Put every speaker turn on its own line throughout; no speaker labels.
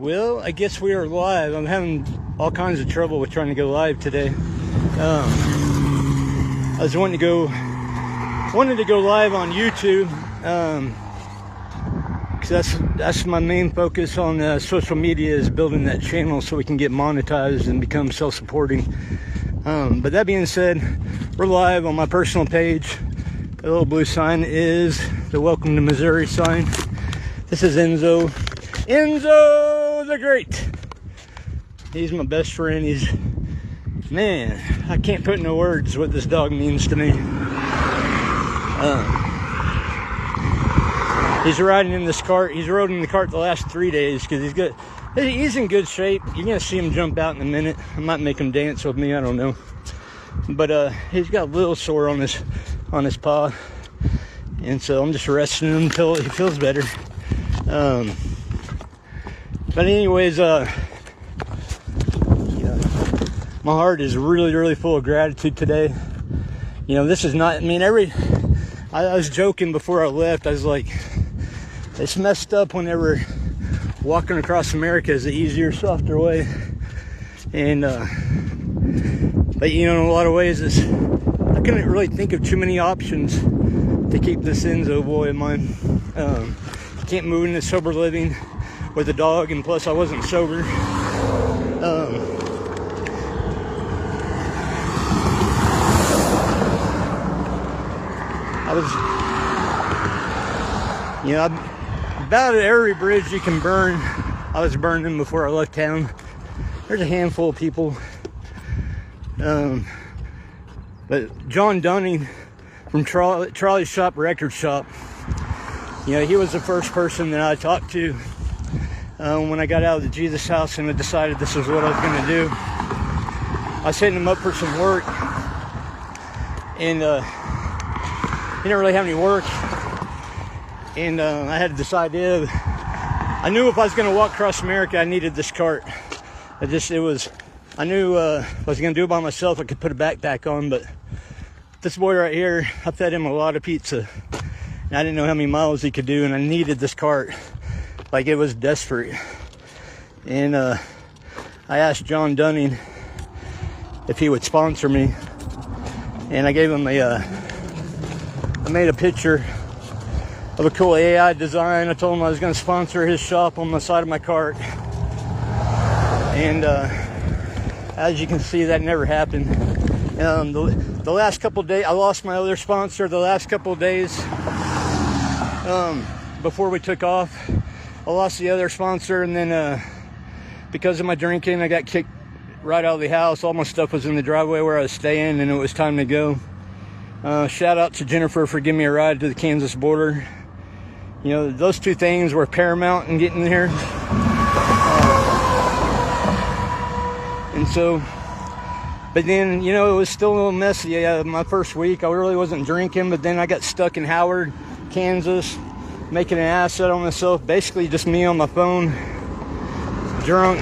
Well, I guess we are live. I'm having all kinds of trouble with trying to go live today. I was wanted to go live on YouTube, because that's my main focus on social media, is building that channel so we can get monetized and become self-supporting. But that being said, we're live on my personal page. The little blue sign is the Welcome to Missouri sign. This is Enzo. Enzo the Great. He's my best friend. Man, I can't put into words what this dog means to me. He's riding in this cart. He's rode in the cart the last 3 days because he's good. He's in good shape. You're gonna see him jump out in a minute. I might make him dance with me. I don't know. But he's got a little sore on his paw, and so I'm just resting him until he feels better. But anyways, my heart is really full of gratitude today. You know, this is not, I mean, I was joking before I left. I was like, it's messed up whenever walking across America is the easier, softer way. And, but you know, in a lot of ways, I couldn't really think of too many options to keep this Enzo boy in mind. Can't move into sober living with a dog, and plus I wasn't sober. I was, you know, about at every bridge you can burn, I was burning before I left town. There's a handful of people. But John Dunning from Trolley Shop Record Shop, you know, he was the first person that I talked to when I got out of the Jesus house and I decided this is what I was going to do. I was hitting him up for some work, and he didn't really have any work, and I had this idea. I knew if I was going to walk across America, I needed this cart. I knew if I was going to do it by myself, I could put a backpack on, but this boy right here, I fed him a lot of pizza, and I didn't know how many miles he could do, and I needed this cart. Like, it was desperate. And I asked John Dunning if he would sponsor me, and I gave him I made a picture of a cool AI design. I told him I was going to sponsor his shop on the side of my cart, and as you can see, that never happened. The last couple days, I lost my other sponsor. The last couple of days before we took off, I lost the other sponsor, and then because of my drinking, I got kicked right out of the house. All my stuff was in the driveway where I was staying, and it was time to go. Shout out to Jennifer for giving me a ride to the Kansas border. You know, those two things were paramount in getting here. And so, but then, you know, it was still a little messy. My first week, I really wasn't drinking, but then I got stuck in Howard, Kansas, making an ass out of myself. Basically just me on my phone, drunk,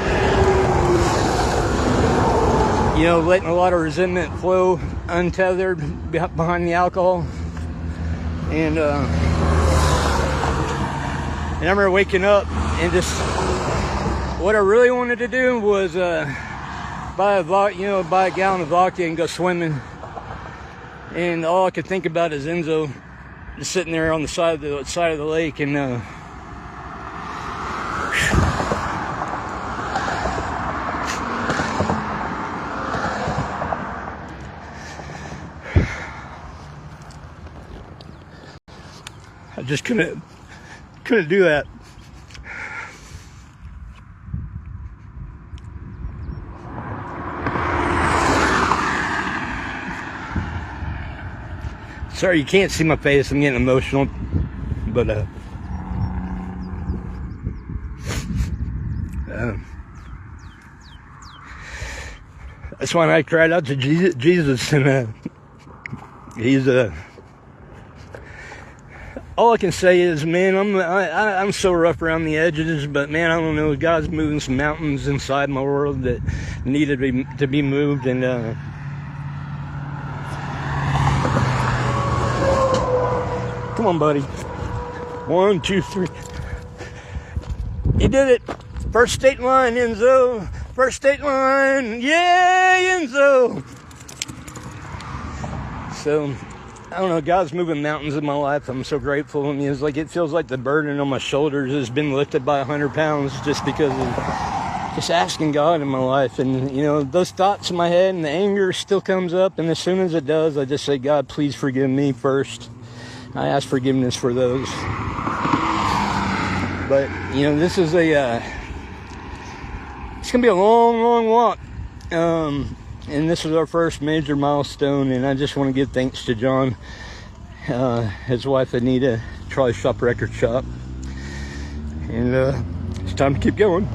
you know, letting a lot of resentment flow untethered behind the alcohol. And I remember waking up and just, what I really wanted to do was buy a gallon of vodka and go swimming. And all I could think about is Enzo just sitting there on the side of the lake, and I just couldn't do that. Sorry, you can't see my face. I'm getting emotional, but that's why I cried out to Jesus, and he's all I can say is, man, I'm so rough around the edges, but man, I don't know, God's moving some mountains inside my world that needed to be moved, and come on, buddy. 1, 2, 3. He did it. First state line, Enzo. First state line. Yay, Enzo. So, I don't know, God's moving mountains in my life. I'm so grateful. I mean, it feels like the burden on my shoulders has been lifted by 100 pounds just because of just asking God in my life. And, you know, those thoughts in my head and the anger still comes up. And as soon as it does, I just say, God, please forgive me first. I ask forgiveness for those. But, you know, this is it's going to be a long, long walk. And this is our first major milestone, and I just want to give thanks to John, his wife Anita, Charlie Shop Record Shop, and it's time to keep going.